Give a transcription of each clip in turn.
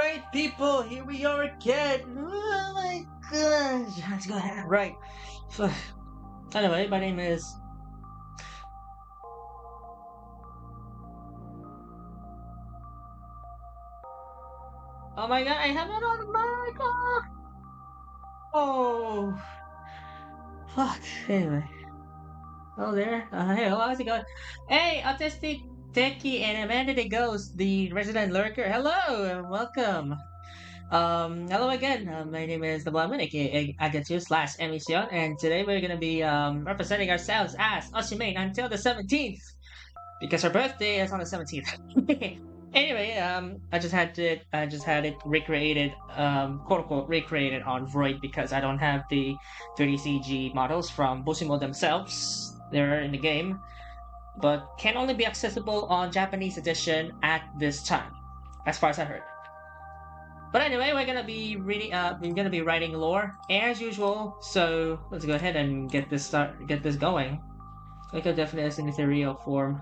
Alright, people, here we are again. Oh my gosh. Let's go ahead. Right. So, anyway, my name is. Oh my god, I have it on the mic. Oh, fuck. Anyway. Oh, there. Hey, how's it going? Hey, Autistic Techie and Amanda the Ghost, the resident lurker. Hello and welcome. Hello again. My name is the Blonde aka Agatsu slash Emission, and today we're gonna be representing ourselves as Oshimane until the 17th because her birthday is on the 17th. Anyway, I just had it recreated, quote unquote recreated on Void because I don't have the 30CG models from Bushimo themselves. They're in the game, but can only be accessible on Japanese edition at this time, as far as I heard. But anyway, we're gonna be writing lore as usual. So let's go ahead and get this going. I could definitely as an ethereal form.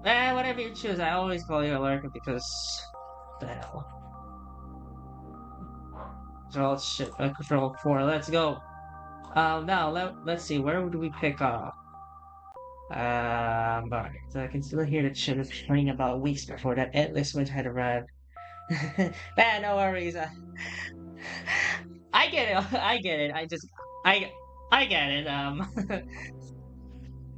Whatever you choose. I always call you a lurker because the hell. So shit. Control 4. Let's go. Now let's see. Where do we pick up? Alright. So I can still hear the shit is playing about weeks before that endless winter had arrived. No worries. I get it. I get it. I get it.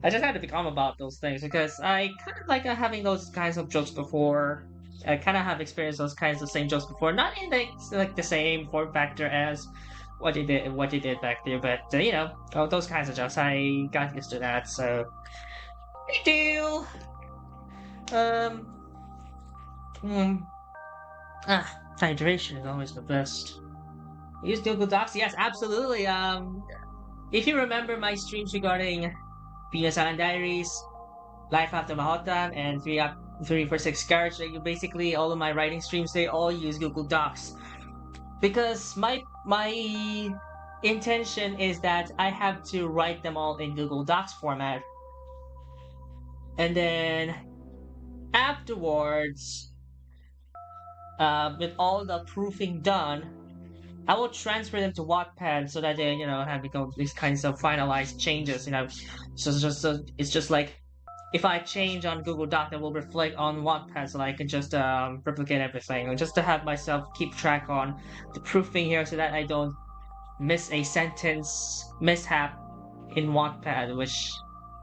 I just had to become about those things because I kind of like having those kinds of jokes before. I kind of have experienced those kinds of same jokes before, not in the same form factor as what you did back there, but those kinds of jokes. I got used to that, so big deal. Um. Hmm. Hydration is always the best. Use Google Docs? Yes, absolutely. If you remember my streams regarding Venus Island Diaries, Life After Mahotan, and 346 Carriage, basically all of my writing streams, they all use Google Docs. Because my intention is that I have to write them all in Google Docs format. And then afterwards, with all the proofing done, I will transfer them to Wattpad so that they, have become these kinds of finalized changes. So it's just like if I change on Google Doc, that will reflect on Wattpad, so I can just replicate everything, just to have myself keep track on the proofing here, so that I don't miss a sentence mishap in Wattpad, which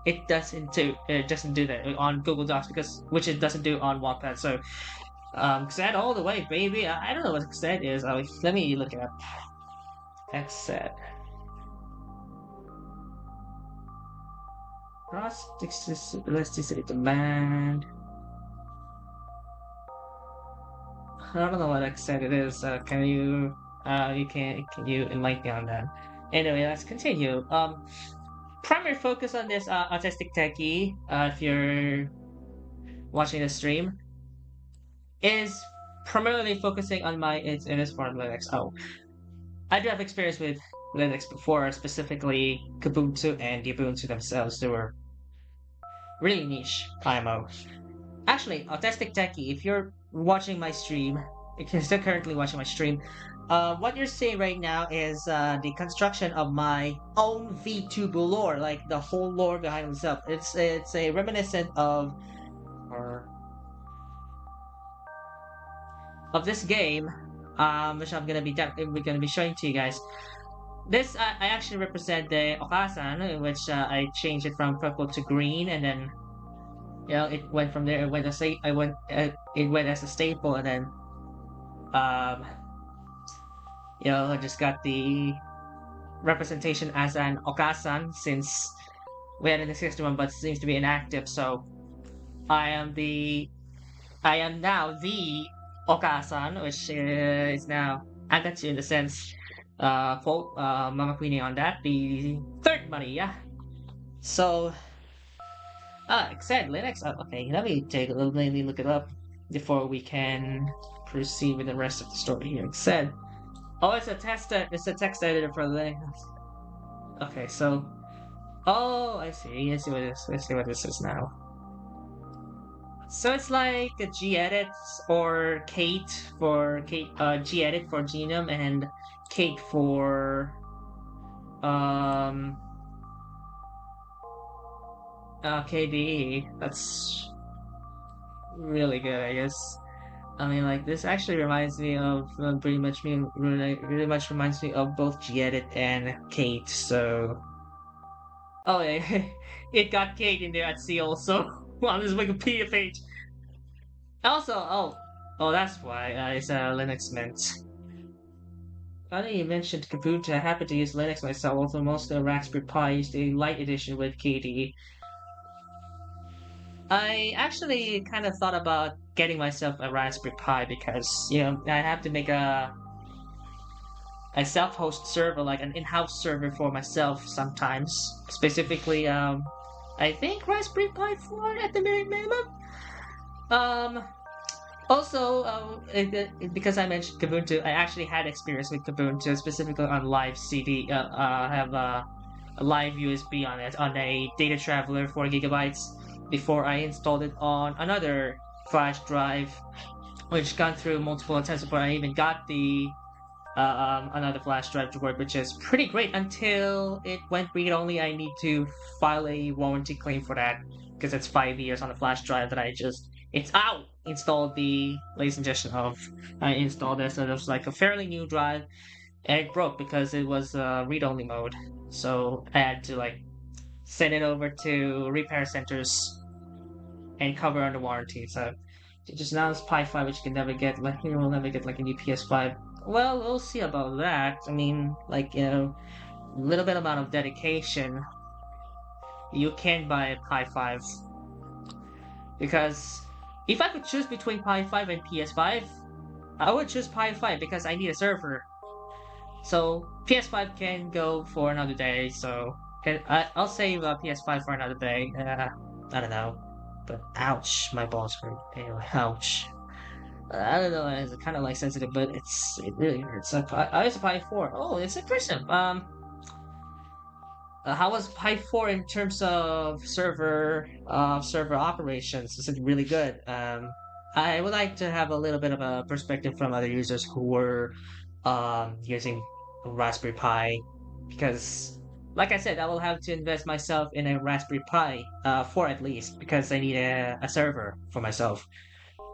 it doesn't do. It doesn't do that on Google Docs which it doesn't do on Wattpad. So. Xed all the way, baby. I don't know what Xed is. Let me look it up. Xed. Cross elasticity demand. I don't know what Xed it is. Can you enlighten me on that? Anyway, let's continue. Primary focus on this autistic techie, if you're watching the stream, is primarily focusing on it is for Linux. Oh, I do have experience with Linux before, specifically Kubuntu and Ubuntu themselves. They were really niche IMO. Actually, Autistic Techie, if you're watching my stream, if you're still currently watching my stream, what you're seeing right now is the construction of my own VTuber lore, like the whole lore behind itself. It's a reminiscent of this game, which we're gonna be showing to you guys. This I actually represent the Okasan, which I changed it from purple to green, and then it went from there. It went as a staple, and then I just got the representation as an Okasan since we had an existing one, but it seems to be inactive. So I am now the Okasan, which is now Agatsu in the sense, quote, Mama Queenie on that, the third Maria. So, said Linux. Okay, let me look it up before we can proceed with the rest of the story here. It said, it's a text editor for Linux. Okay, so, I see what this is now. So it's like a G-Edit or Kate for Kate, G-Edit for Genome and Kate for um KDE. That's really good, I guess. I mean, like this actually reminds me of pretty much me. Really much reminds me of both Gedit and Kate. So, oh yeah, it got Kate in there at C also on this Wikipedia page. Also, oh, that's why it's Linux Mint. Funny you mentioned Ubuntu. I happen to use Linux myself, although most of the Raspberry Pi used the Lite edition with KDE. I actually kind of thought about getting myself a Raspberry Pi because I have to make a self-host server, like an in-house server for myself sometimes. Specifically, I think Raspberry Pi 4 at the very minimum. Um, Also, because I mentioned Kubuntu, I actually had experience with Kubuntu, specifically on live CD. I have a live USB on it on a data traveler, 4 GB, before I installed it on another flash drive, which gone through multiple attempts before I even got the another flash drive to work, which is pretty great until it went read only. I need to file a warranty claim for that because it's 5 years on the flash drive that I just it's out installed the latest edition of. I installed it, so it was like a fairly new drive, and it broke because it was read only mode. So I had to like send it over to repair centers and cover under warranty. So just now it's Pi 5, which you can never get. Like you will never get like a new PS5. Well, we'll see about that. I mean, like little bit amount of dedication, you can buy a Pi 5 because if I could choose between Pi 5 and PS5, I would choose Pi 5 because I need a server. So PS5 can go for another day. So I'll save PS5 for another day. I don't know, but ouch, my balls hurt. Anyway, ouch. I don't know. It's kind of like sensitive, but it really hurts. I was a Pi 4. Oh, it's impressive. How was Pi 4 in terms of server operations? Is it really good? I would like to have a little bit of a perspective from other users who were using Raspberry Pi, because, like I said, I will have to invest myself in a Raspberry Pi 4 at least because I need a server for myself.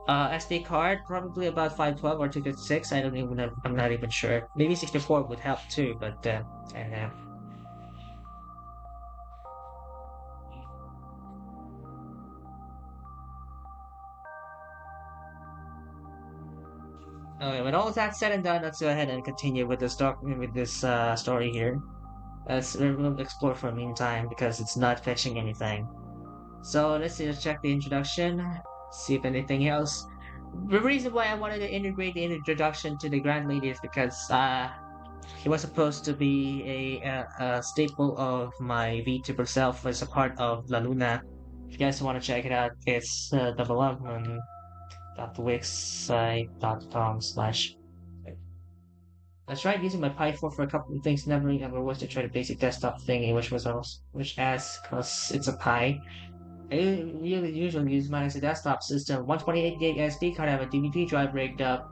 SD card probably about 512 or 256. I don't even know. I'm not even sure. Maybe 64 would help too, but uh, okay, when all that said and done, let's go ahead and continue with this story here. We'll explore for a meantime because it's not fetching anything. So let's just check the introduction, see if anything else. The reason why I wanted to integrate the introduction to the Grand Lady is because he was supposed to be a staple of my VTuber self as a part of La Luna. If you guys want to check it out, it's www.wixsite.com/. I tried using my Pi 4 for a couple of things, never ever was to try the basic desktop thingy, which as cause it's a Pi. I usually use mine as a desktop system. 128 gig SD card, I have a DVD drive rigged up.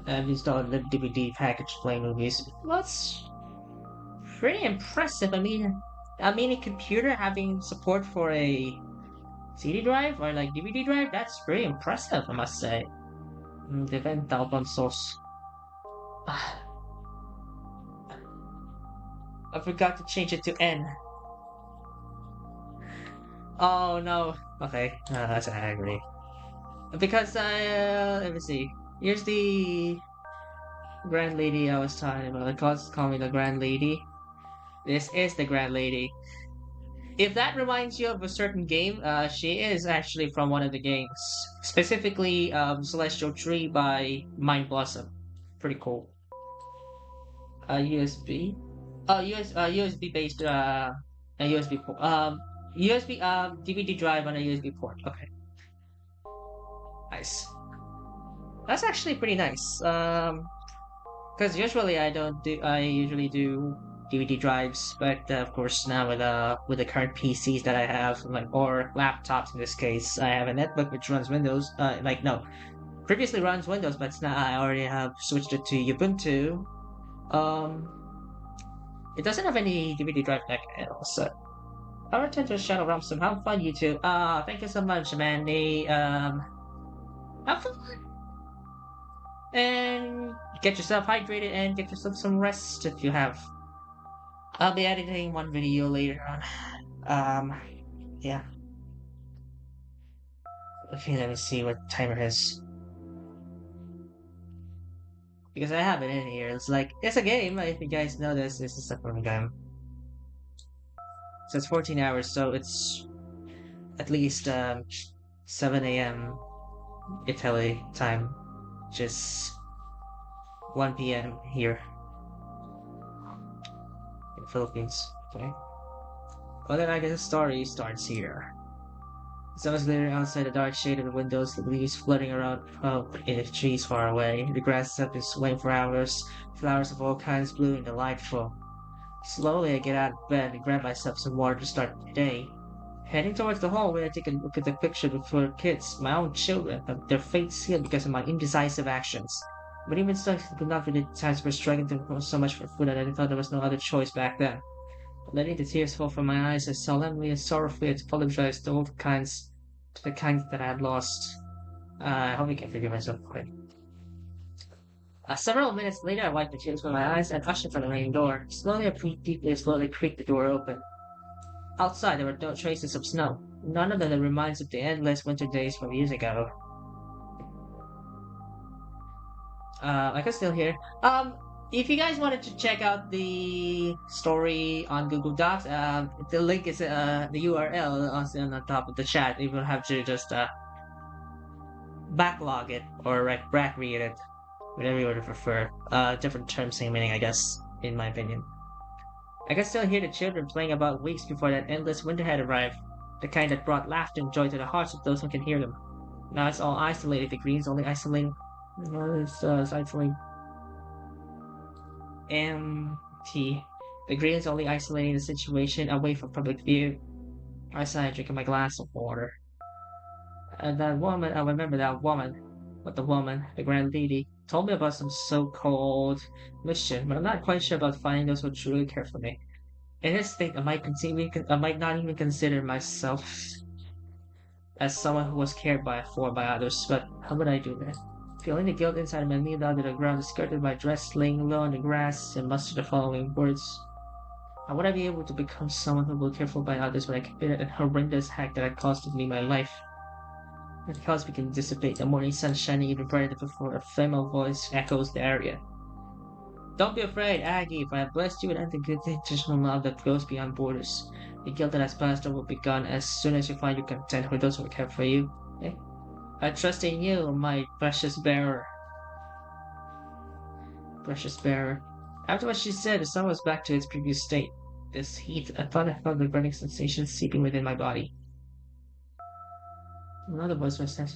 I've installed the DVD package to play movies. That's pretty impressive. I mean, a computer having support for a CD drive or like DVD drive, that's pretty impressive, I must say. Defend album source. I forgot to change it to N. Oh no. Okay, that's I agree. Because let me see. Here's the Grand Lady I was talking about. The cause call me the Grand Lady. This is the Grand Lady. If that reminds you of a certain game, she is actually from one of the games. Specifically, Celestial Tree by Mind Blossom. Pretty cool. USB. Oh, USB based a USB port. USB DVD drive on a USB port. Okay, nice. That's actually pretty nice. Because usually I don't do. I usually do. DVD drives, but of course now with the current PCs that I have, like or laptops in this case, I have a netbook which runs Windows. Like no, previously runs Windows, but now I already have switched it to Ubuntu. Um, it doesn't have any DVD drive back at all, so I'll return to Shadow Realms and have fun, you two. Thank you so much, Mandy. Have fun and get yourself hydrated and get yourself some rest if you have. I'll be editing one video later on. Yeah. Okay, let me see what timer is. Because I have it in here. It's like, it's a game. If you guys know this is a fun game. So it's 14 hours, so it's at least 7 a.m. Italy time. Just 1 p.m. here in the Philippines. Okay. Well, then I guess the story starts here. Someone's glittering outside the dark shade of the windows, the leaves floating around in the trees far away. The grass has been swaying for hours, flowers of all kinds blooming delightful. Slowly I get out of bed and grab myself some water to start the day. Heading towards the hallway, I take a look at the picture of four kids, my own children, but their fates sealed because of my indecisive actions. But even so, I could not be the times were struggling to so much for food that I thought there was no other choice back then. Letting the tears fall from my eyes, I solemnly and sorrowfully apologized to all the kinds, to the kinds that I had lost. I hope I can forgive myself quick. Several minutes later, I wiped the tears from my eyes and ushered for the main door. Slowly, I breathed deeply and slowly creaked the door open. Outside, there were no traces of snow. None of them that reminds of the endless winter days from years ago. I can still hear. If you guys wanted to check out the story on Google Docs, the link is the URL also on the top of the chat. You will have to just backlog it or like back read it, whatever you would prefer. Different terms, same meaning, I guess, in my opinion. I can still hear the children playing about weeks before that endless winter had arrived, the kind that brought laughter and joy to the hearts of those who can hear them. Now it's all isolated. The green's only isolating. It's isolating. Empty. The green's only isolating the situation away from public view. I sighed, drinking my glass of water. And that woman, I remember that woman. But the woman, the grand lady, told me about some so-called mission, but I'm not quite sure about finding those who truly care for me. In this state, I might not even consider myself as someone who was cared for by others, but how would I do that? Feeling the guilt inside of me, I kneeled down to the ground, skirted my dress, laying low on the grass, and mustered the following words. How would I be able to become someone who will care for by others when I committed a horrendous act that had costed me my life? The clouds begin to dissipate, the morning sun shining even brighter before a female voice echoes the area. Don't be afraid, Aggie, for I have blessed you with unconditional love that goes beyond borders. The guilt that has passed over will be gone as soon as you find your content with those who care for you. Eh? I trust in you, my precious bearer. Precious bearer. After what she said, the sun was back to its previous state. This heat, I thought I felt the burning sensation seeping within my body. Another voice was said.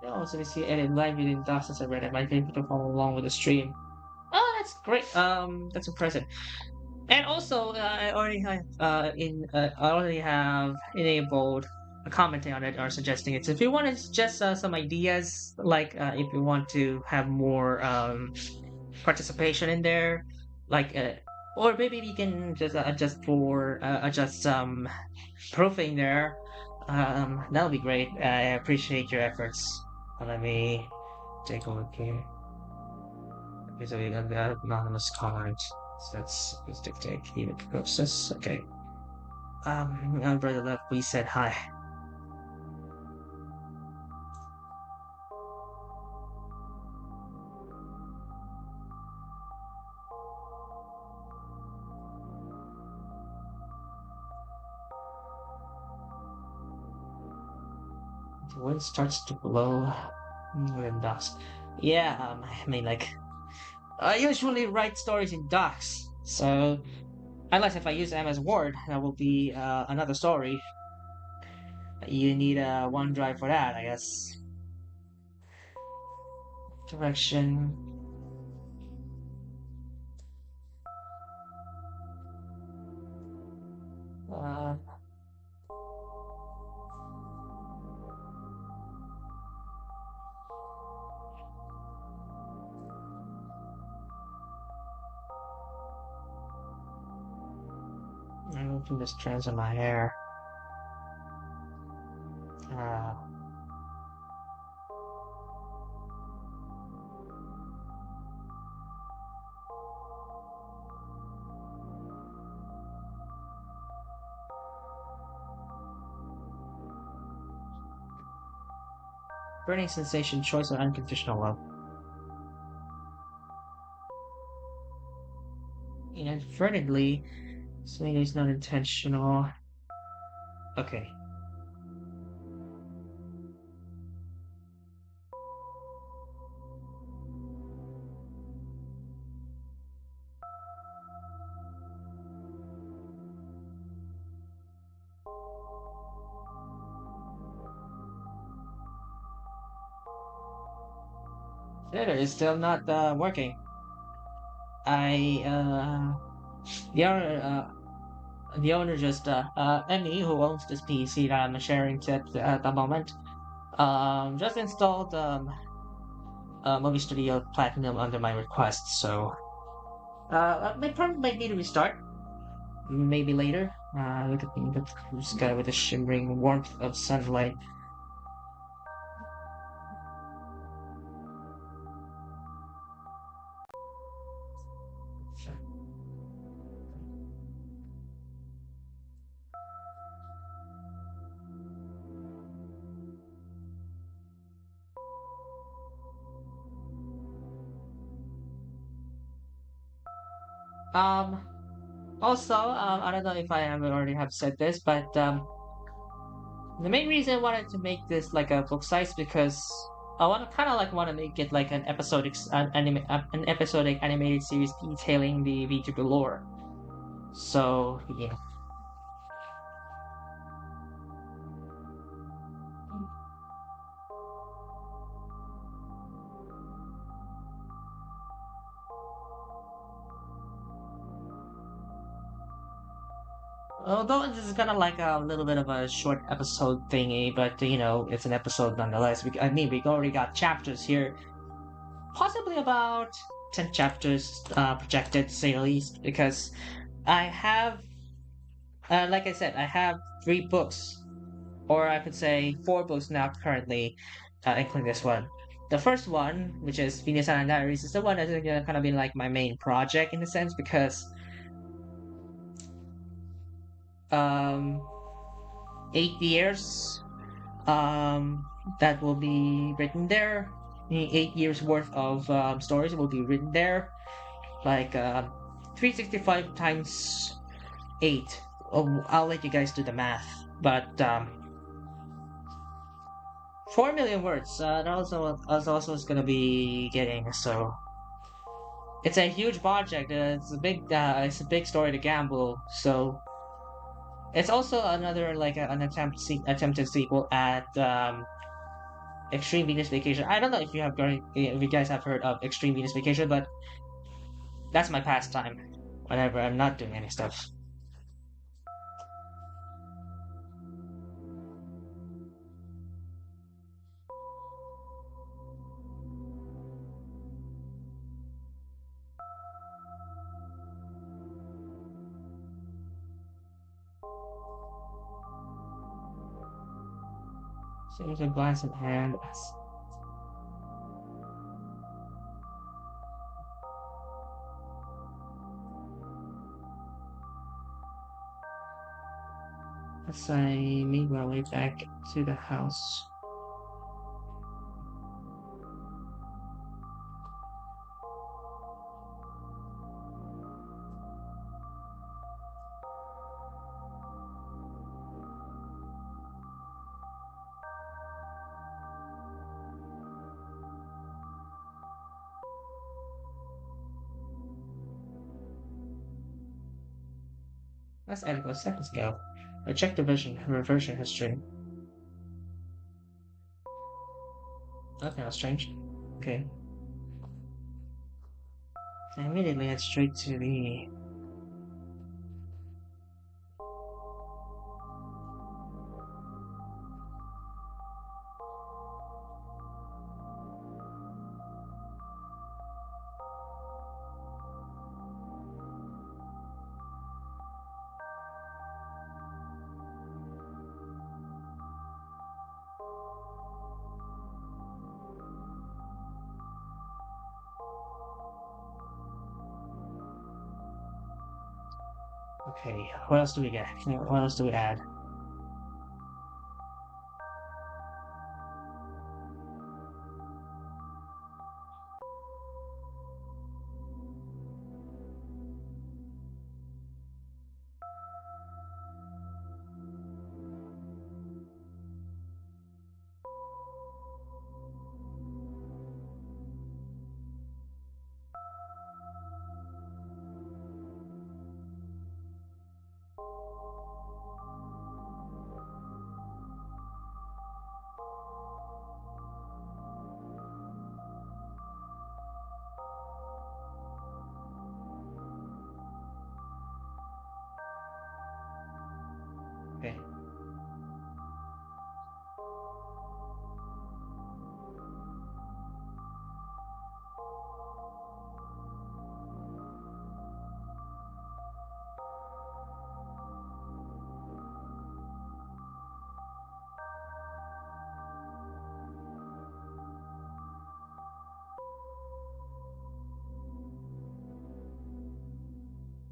Also, we see edit live within dozens I read it. Might be able to follow along with the stream. Oh, that's great. That's impressive. And also, I already have enabled a commenting on it or suggesting it. So if you want to suggest some ideas, like if you want to have more participation in there, like or maybe we can just adjust some proofing there. That'll be great. I appreciate your efforts. Let me take a look here. Okay, so we got the anonymous comment. So let's dictate even process. Okay. On brother left, we said hi. The wind starts to blow in dusk. Yeah, I mean, like, I usually write stories in docs, so unless if I use MS Word, that will be another story. You need a OneDrive for that, I guess. Direction. Uh, I'm moving the strands of my hair. Uh, Burning sensation, choice of unconditional love. Inadvertently, something is not intentional. Okay. Theater is still not working. I the owner just Emmy, who owns this PC that I'm sharing to at the moment, just installed Movie Studio Platinum under my request. So I probably might need to restart. Maybe later. Look at the blue sky with the shimmering warmth of sunlight. Um. Also, I don't know if I have already have said this, but the main reason I wanted to make this like a book size because I want to kind of like want to make it like an episodic an episodic animated series detailing the VTuber lore. So yeah. Although this is kind of like a little bit of a short episode thingy, but it's an episode nonetheless. I mean, we already got chapters here, possibly about 10 chapters projected, to say the least, because I have, like I said, I have 3 books, or I could say 4 books now currently, including this one. The first one, which is Venus and Diaries, is the one that's gonna kind of be like my main project in a sense because um 8 years that will be written there. 8 years worth of stories will be written there, like 365 times 8. Oh, I'll let you guys do the math, but 4 million words. That also is gonna be getting. So it's a huge project. It's a big story to gamble. So it's also another like an attempted sequel at Extreme Venus Vacation. I don't know if you guys have heard of Extreme Venus Vacation, but that's my pastime whenever I'm not doing any stuff. Seems a glance in hand. as I make my way back to the house. Let's edit a seconds ago. I checked the reversion history. Nothing else changed. Okay. I immediately head straight to the. Okay, what else do we get? What else do we add? Okay.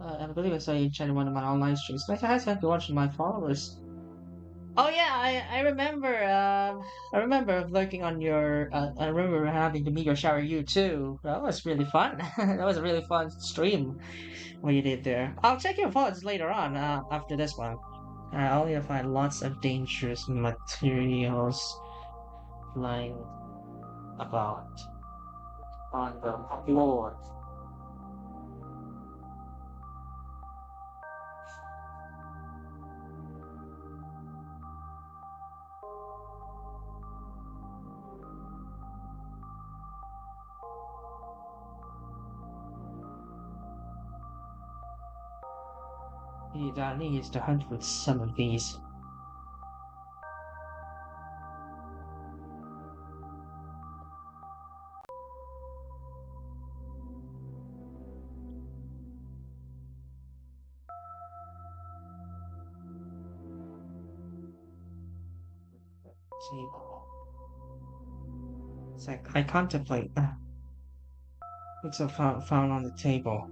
I believe I saw you chatting one of my online streams. Like, I have to watch my followers. Oh yeah, I remember. I remember lurking on your. I remember having to meet your shower you too. That was really fun. That was a really fun stream what you did there. I'll check your VODs later on. After this one, I only find lots of dangerous materials lying about on the floor. That needs to hunt with some of these. Table. It's like I contemplate. What's found on the table?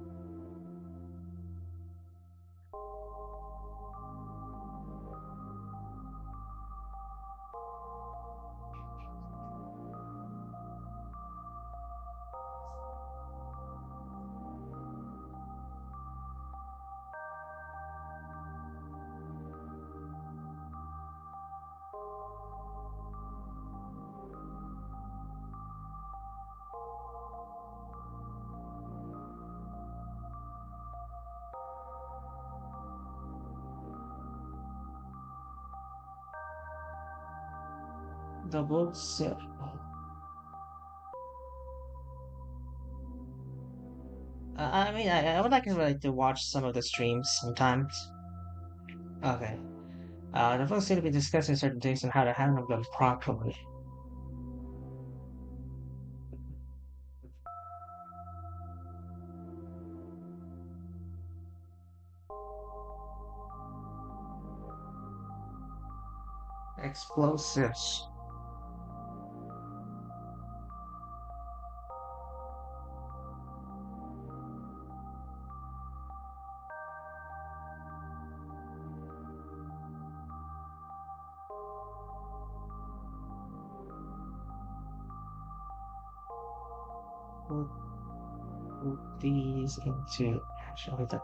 Double sip. I mean, I would like to watch some of the streams sometimes. Okay. The folks seem to be discussing certain things and how to handle them properly. Explosives. put these into actually the.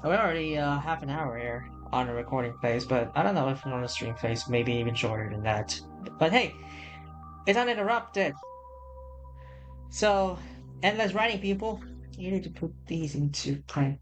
We're already half an hour here on the recording phase, but I don't know if on the stream phase, maybe even shorter than that. But hey, it's uninterrupted. So, endless writing, people. You need to put these into print.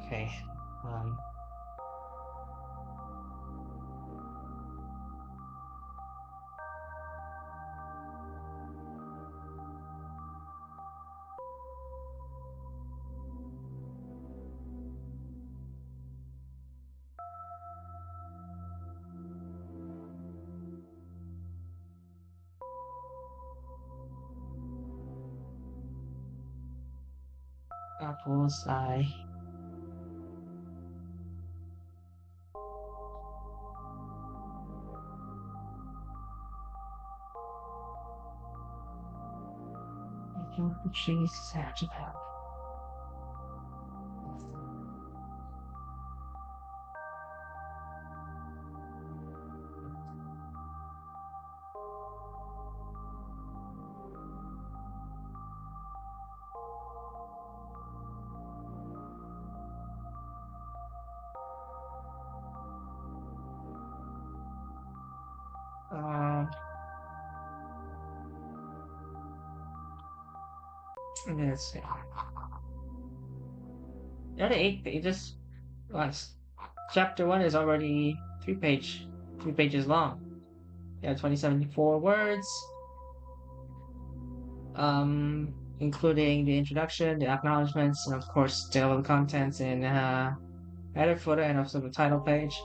Okay. Um. Apples. I. Jesus, actually. Um. Let's see. The other 8 pages. Last chapter 1 is already 3 pages long. Yeah, 2074 words. Including the introduction, the acknowledgments, and of course the level contents in header, footer, and also the title page.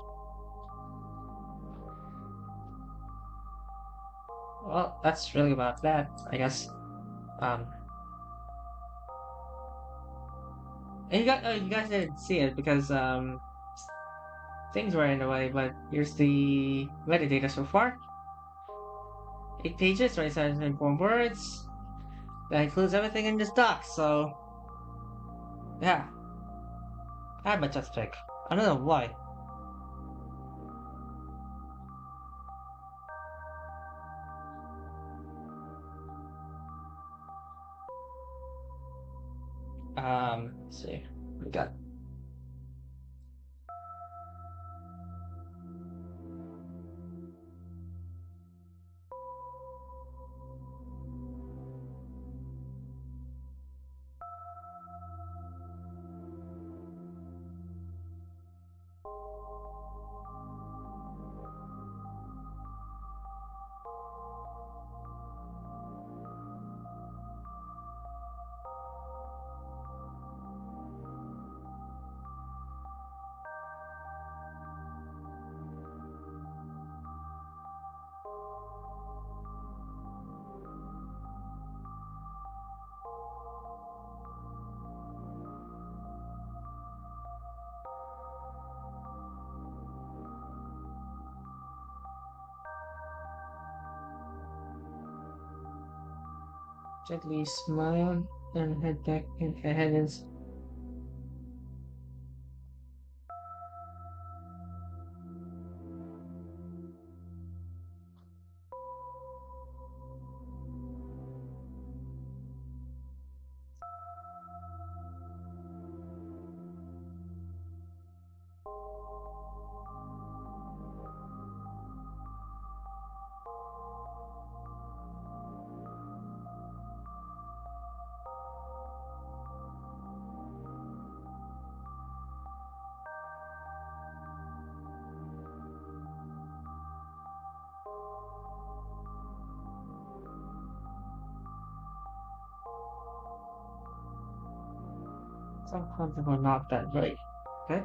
Well, that's really about that, I guess. Um, and you guys didn't see it because things were in the way. But here's the metadata so far: 8 pages, 27 words. That includes everything in this doc. So yeah, I had my test pick. I don't know why. Let's see, we got gently smile and head back and head in. Some content were not that great. Okay.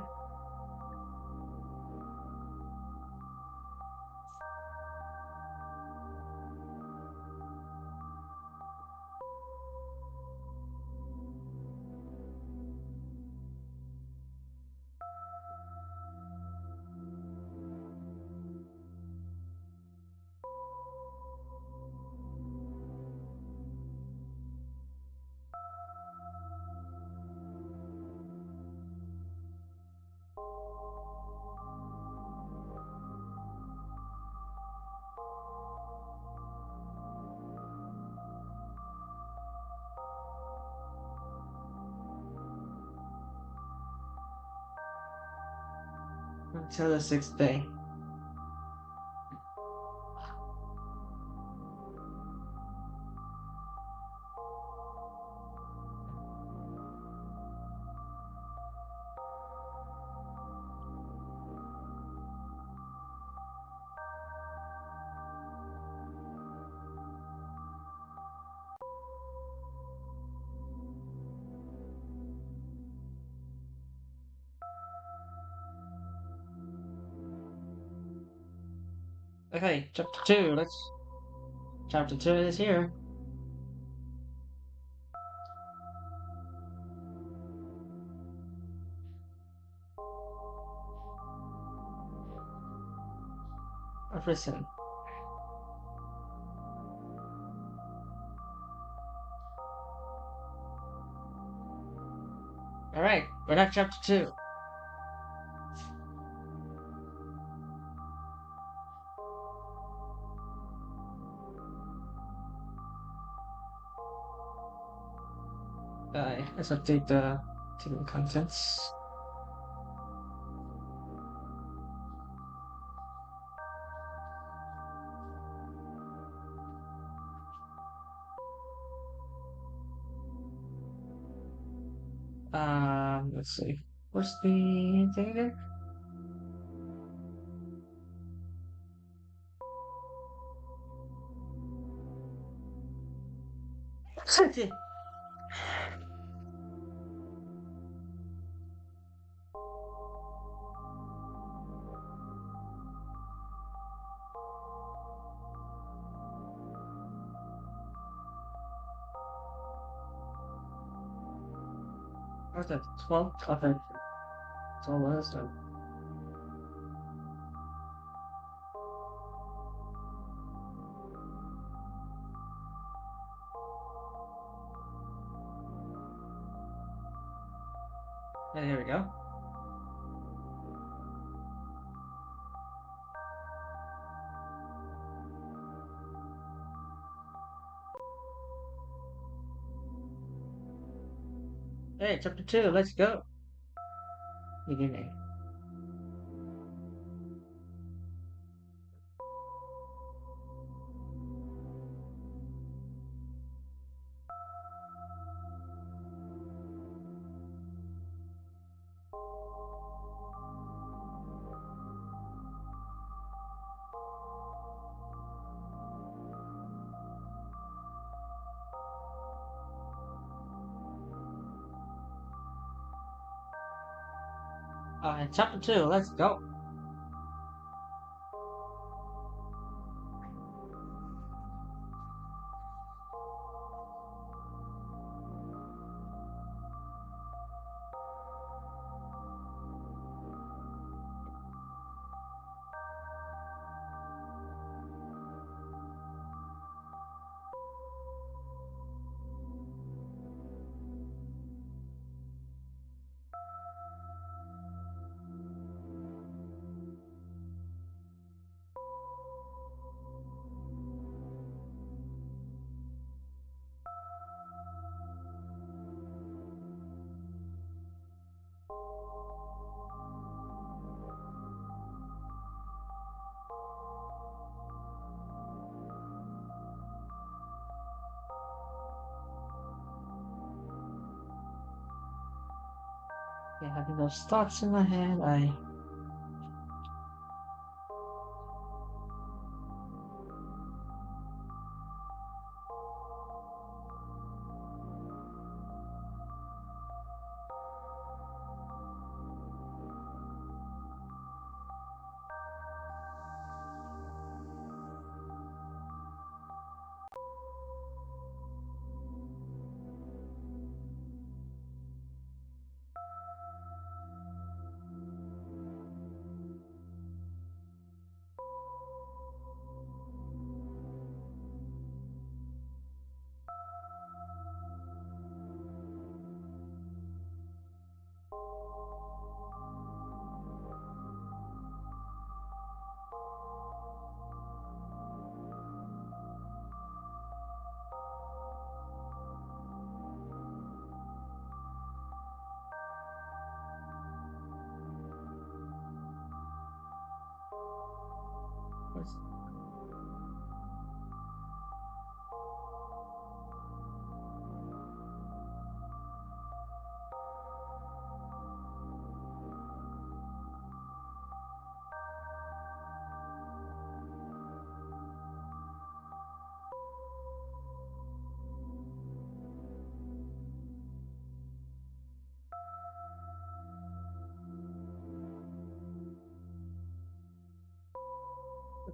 Until the sixth day. Okay, chapter 2. Chapter 2 is here. Arisen. Alright, we're at chapter 2. Let's update the table contents. Let's see. What's the thing there? What's that? 12? Okay. 12 was done. And here we go. Hey, chapter 2, let's go. Beginning. Chapter 2, let's go. Yeah, having those thoughts in my head,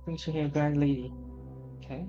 Attention here, grand lady. Okay.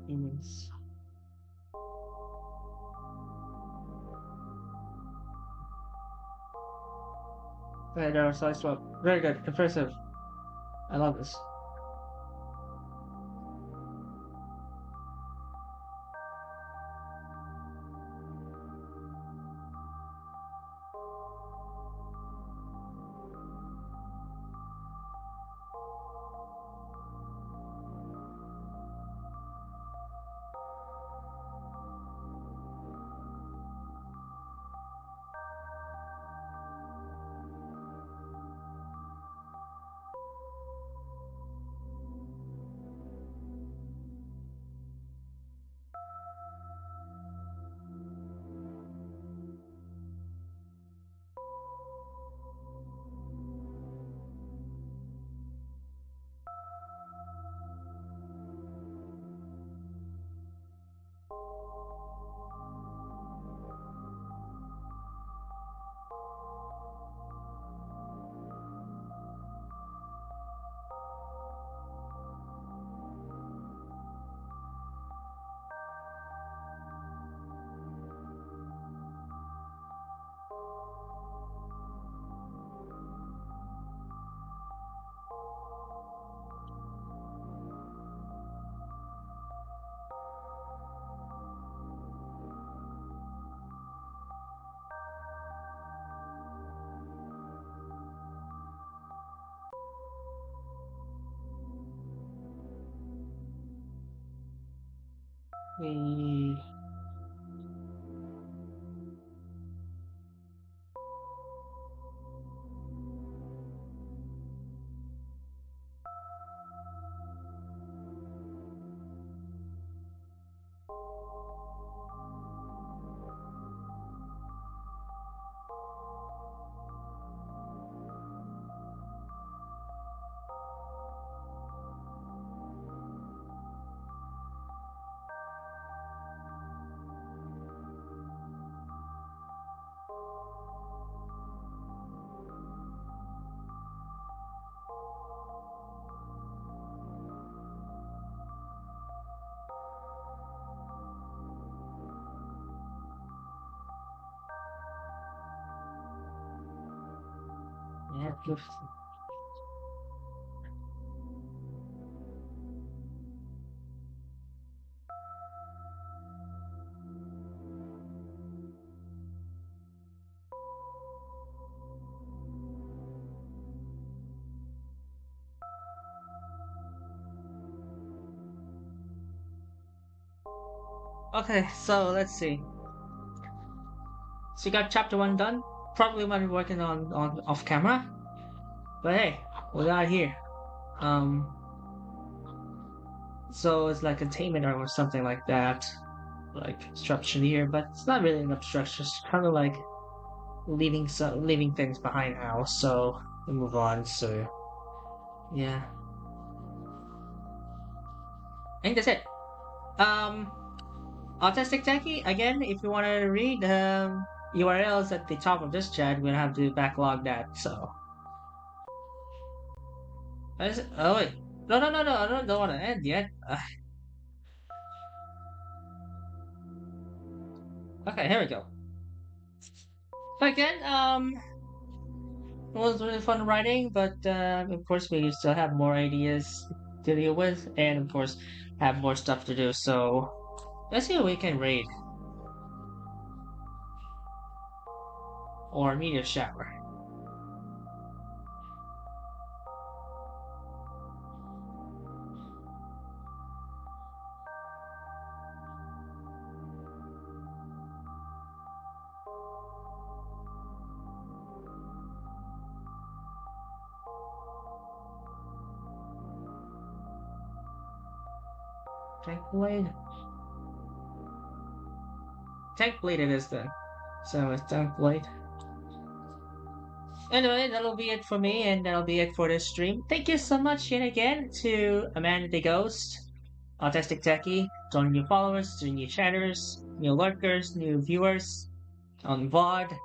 Humans. Okay, there was side swap. Very good. Impressive. I love this. We yeah, just okay. So let's see. So you got chapter one done. Probably might be working on off camera, but hey, we got it here. Um, so it's like containment or something like that, like obstruction here, but it's not really an obstruction. It's kind of like leaving things behind now. So we move on. So yeah, I think that's it. Um, Autistic Techie again. If you want to read URLs at the top of this chat, we'll have to backlog that. So oh wait, no, I don't want to end yet. Okay, here we go. So again, it was really fun writing, but of course we still have more ideas to deal with, and of course have more stuff to do. So let's see what we can raid or meteor shower. Tank blade. Tank blade it is then. So it's tank blade. Anyway, that'll be it for me, and that'll be it for this stream. Thank you so much yet again to Amanda the Ghost, Autistic Techie, to all new followers, to new chatters, new lurkers, new viewers on VOD,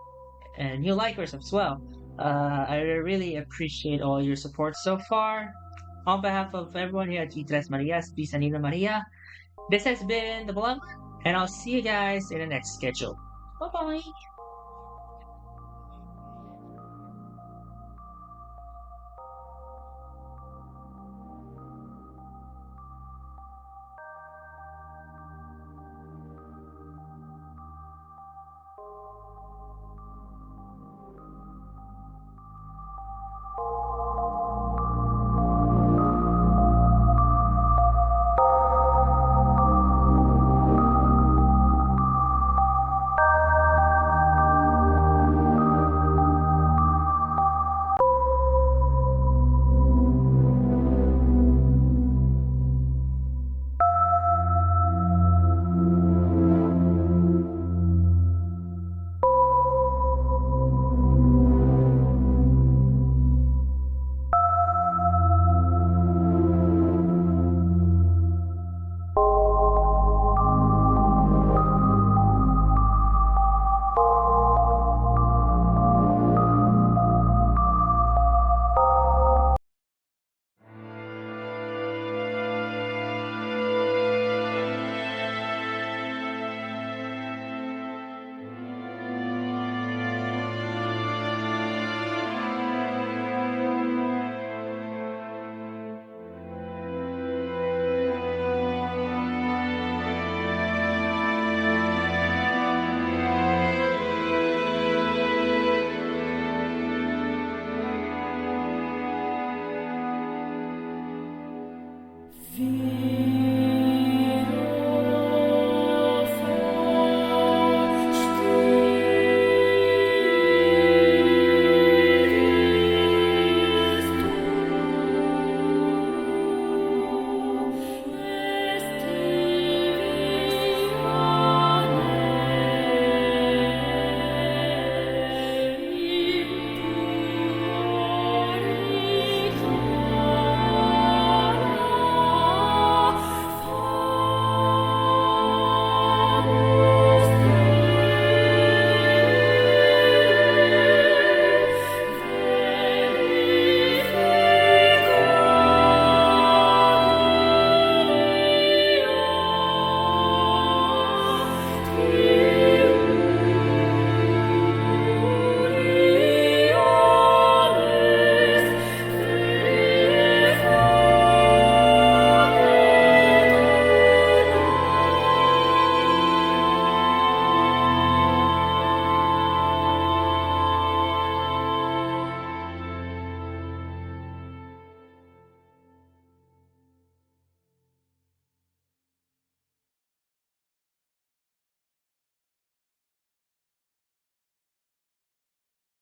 and new likers as well. I really appreciate all your support so far. On behalf of everyone here at VTresMarias, V San rino Maria, this has been the Blunt, and I'll see you guys in the next schedule. Bye bye.